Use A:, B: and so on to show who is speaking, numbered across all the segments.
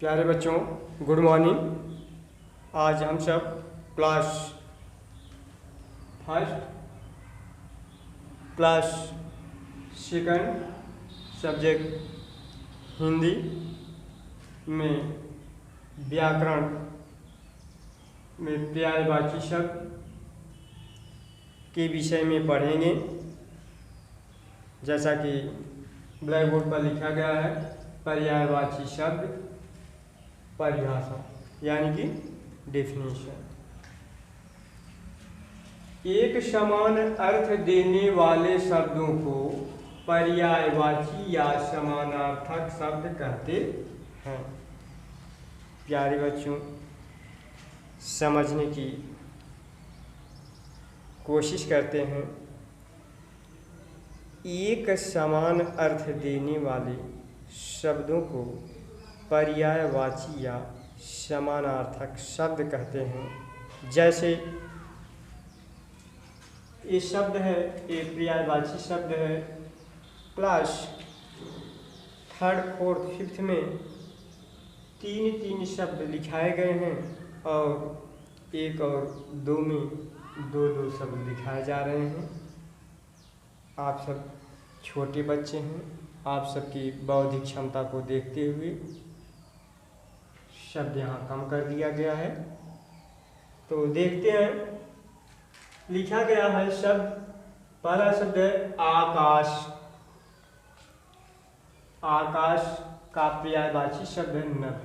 A: प्यारे बच्चों, good morning. आज हम सब class first class second subject Hindi में व्याकरण में पर्यायवाची शब्द के विषय में पढ़ेंगे। जैसा कि ब्लैक बोर्ड पर लिखा गया है, पर्यायवाची शब्द परिभाषा यानी कि डेफिनेशन। एक समान अर्थ देने वाले शब्दों को पर्यायवाची या समानार्थक शब्द कहते हैं। प्यारे बच्चों, समझने की कोशिश करते हैं। एक समान अर्थ देने वाले शब्दों को पर्यायवाची या समानार्थक शब्द कहते हैं। जैसे ये शब्द है, ये पर्यायवाची शब्द है। क्लास थर्ड फोर्थ फिफ्थ में तीन शब्द लिखाए गए हैं और एक और दो में दो शब्द लिखाए जा रहे हैं। आप सब छोटे बच्चे हैं, आप सबकी बौद्धिक क्षमता को देखते हुए शब्द यहाँ कम कर दिया गया है। तो देखते हैं, लिखा गया है शब्द। पहला शब्द है आकाश। आकाश का पर्यायवाची शब्द है नभ,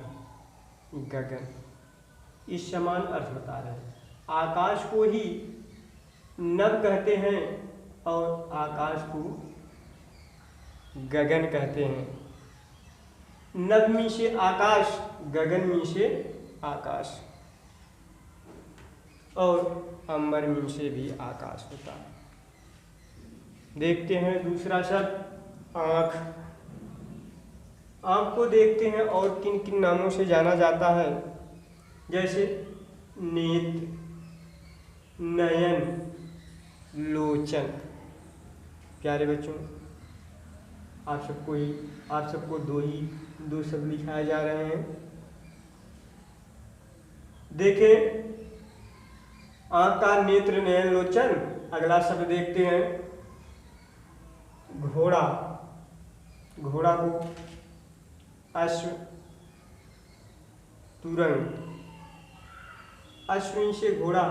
A: गगन। इस समान अर्थ बता रहे हैं। आकाश को ही नभ कहते हैं और आकाश को गगन कहते हैं। नभ में से आकाश, गगन में से आकाश, और अंबर में से भी आकाश होता है। देखते हैं दूसरा शब्द आँख। आँख को देखते हैं और किन किन नामों से जाना जाता है, जैसे नेत्र, नयन, लोचन। प्यारे बच्चों, आप सबको दो शब्द लिखाए जा रहे हैं। देखें, आँख का नेत्र, नयन, लोचन। अगला शब्द देखते हैं घोड़ा। घोड़ा को अश्व, तुरंग। अश्व से घोड़ा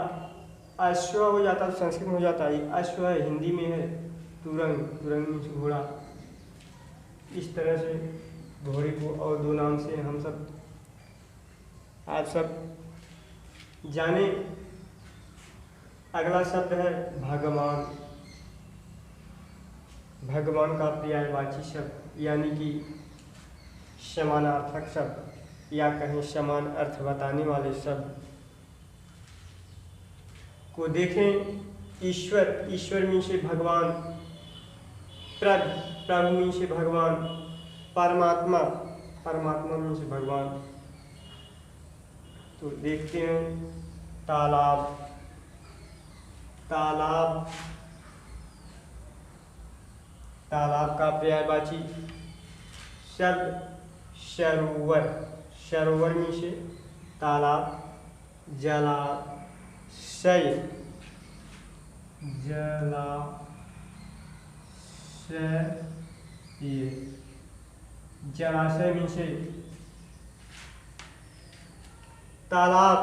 A: अश्व हो जाता है, संस्कृत में हो जाता है। अश्व है, हिंदी में है तुरंग। तुरंग में से घोड़ा। इस तरह से घोड़े को और दो नाम से हम सब आप सब जाने। अगला शब्द है भगवान। भगवान का पर्यायवाची शब्द यानी कि समानार्थक शब्द या कहीं समान अर्थ बताने वाले शब्द को देखें। ईश्वर, ईश्वर में से भगवान। प्रभु में से भगवान। परमात्मा, परमात्मा में से भगवान। तो देखते हैं तालाब। तालाब, तालाब का पर्यायवाची शब्द सरोवर। सरोवर में से तालाब। जलाशय, जलाशय में से तालाब।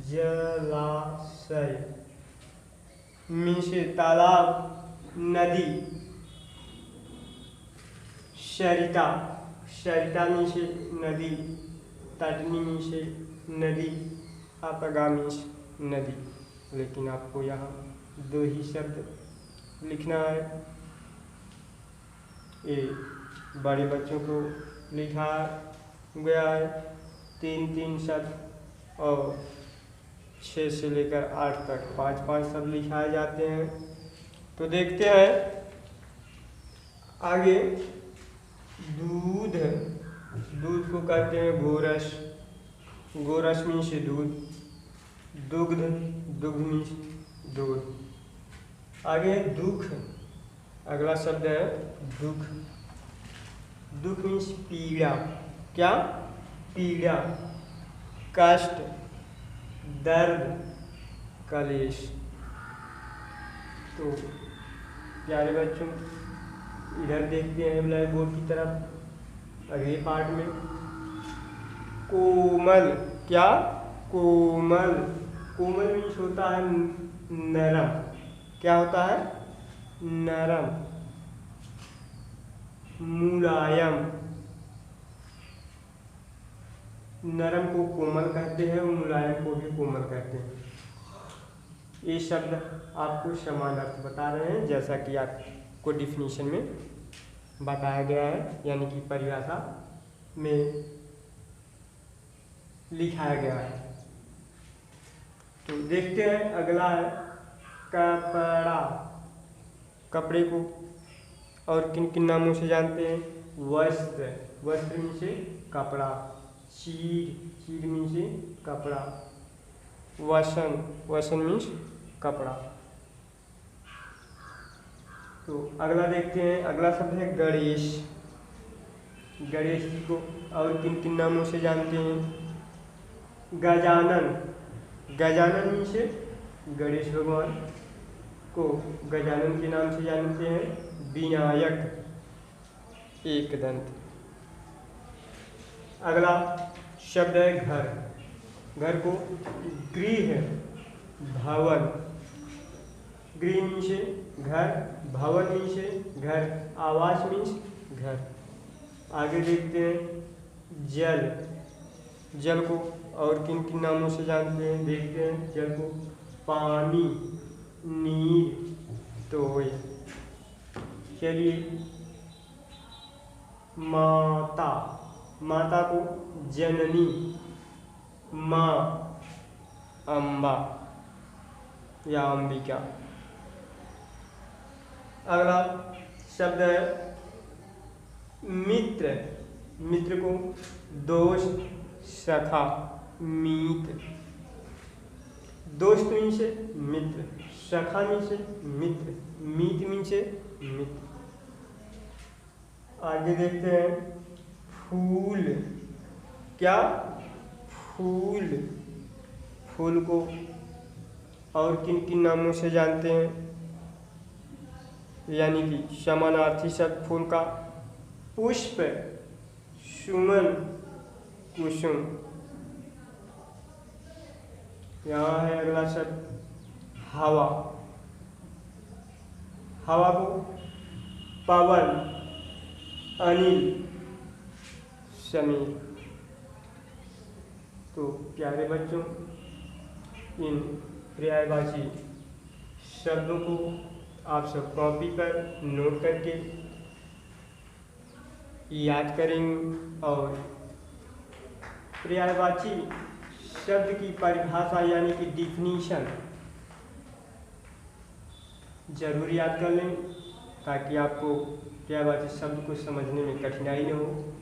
A: जलाशय में से तालाब। नदी, सरिता। सरिता में से नदी। तटनी में से नदी। अपगामी से नदी। लेकिन आपको यहाँ दो ही शब्द लिखना है। ये बड़े बच्चों को लिखा गया है तीन शब्द, और 6 से लेकर 8 तक 5 शब्द लिखाए जाते हैं। तो देखते हैं आगे। दूध। दूध को कहते हैं गोरस। गोरस में से दूध। दुग्ध, दुग्ध में से दूध। आगे दुख। अगला शब्द है दुख। दुख मीन्स पीड़ा। क्या? पीड़ा, कष्ट, दर्द, कलेश। तो प्यारे बच्चों, इधर देखते हैं ब्लैक बोर्ड की तरफ। अगले पार्ट में कोमल, क्या? कोमल। कोमल मीन्स होता है नरम। क्या होता है? नरम। मुलायम, नरम को कोमल कहते हैं और मुलायम को भी कोमल कहते हैं। ये शब्द आपको समान अर्थ बता रहे हैं, जैसा कि आपको डिफिनीशन में बताया गया है, यानी कि परिभाषा में लिखाया गया है। तो देखते हैं अगला है कपड़ा। कपड़े को और किन किन नामों से जानते हैं? वस्त्र, वस्त्र मीन से कपड़ा। चीर, चीर मीन से कपड़ा। वसन, वसन मीन्स कपड़ा। तो अगला देखते हैं, अगला शब्द है गणेश। गणेश जी को और किन किन नामों से जानते हैं? गजानन, गजानन मीन से गणेश भगवान को गजानन के नाम से जानते हैं। विनायक, एकदंत। अगला शब्द है घर। घर को गृह, भवन। गृह मीन से घर, भवन मीन से घर, आवास मीन्स घर। आगे देखते हैं जल। जल को और किन किन नामों से जानते हैं? देखते हैं। जल को पानी, नीर, तोय। चलिए माता। माता को जननी, माँ, अम्बा या अंबिका। अगला शब्द है मित्र। मित्र को दोस्त, सखा, मीत। दोस्त मीन से मित्र, सखा मीन से मित्र, मीत मीन से मित्र। आगे देखते हैं फूल। क्या? फूल। फूल को और किन किन नामों से जानते हैं? यानी कि समानार्थी शब्द फूल का पुष्प, सुमन, कुसुम। यहाँ है अगला शब्द हवा। हवा को पवन, अनिल, समीर। तो प्यारे बच्चों, इन पर्यायवाची शब्दों को आप सब कॉपी पर नोट करके याद करेंगे और पर्यायवाची शब्द की परिभाषा यानी कि डिफिनीशन जरूर याद कर लें, ताकि आपको पर्यायवाची शब्द को समझने में कठिनाई न हो।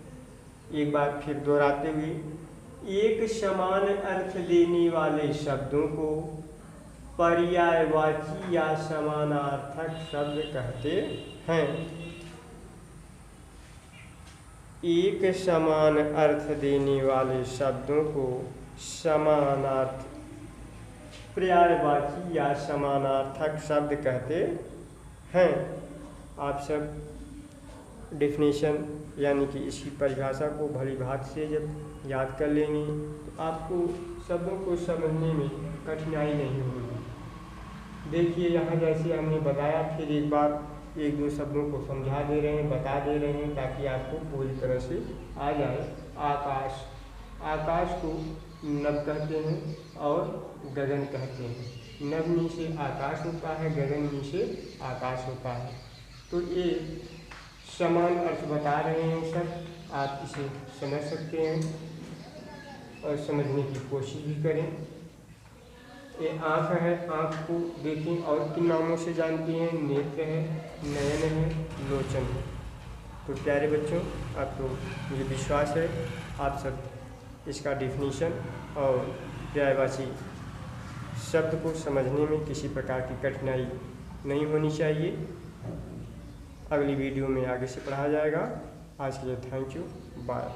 A: एक बार फिर दोहराते हुए, एक समान अर्थ देने वाले शब्दों को पर्यायवाची या समानार्थक शब्द कहते हैं। एक समान अर्थ देने वाले शब्दों को समानार्थ, पर्यायवाची या समानार्थक शब्द कहते हैं। आप सब डेफिनेशन यानी कि इसकी परिभाषा को भली भांति से जब याद कर लेंगे तो आपको शब्दों को समझने में कठिनाई नहीं होगी। देखिए यहाँ जैसे हमने बताया, फिर एक बार एक दो शब्दों को समझा दे रहे हैं, बता दे रहे हैं, ताकि आपको पूरी तरह से आ जाए। आकाश। आकाश को नभ कहते हैं और गगन कहते हैं। नभ में से आकाश होता है, गगन में से आकाश होता है। तो ये समान अर्थ बता रहे हैं सब, आप इसे समझ सकते हैं और समझने की कोशिश भी करें। ये आँख है, आँख को देखें और किन नामों से जानती हैं? नेत्र है, नयन है, लोचन है। तो प्यारे बच्चों, आपको मुझे विश्वास है आप सब इसका डिफिनीशन और पर्यायवाची शब्द को समझने में किसी प्रकार की कठिनाई नहीं होनी चाहिए। अगली वीडियो में आगे से पढ़ाया जाएगा। आज के लिए थैंक यू, बाय।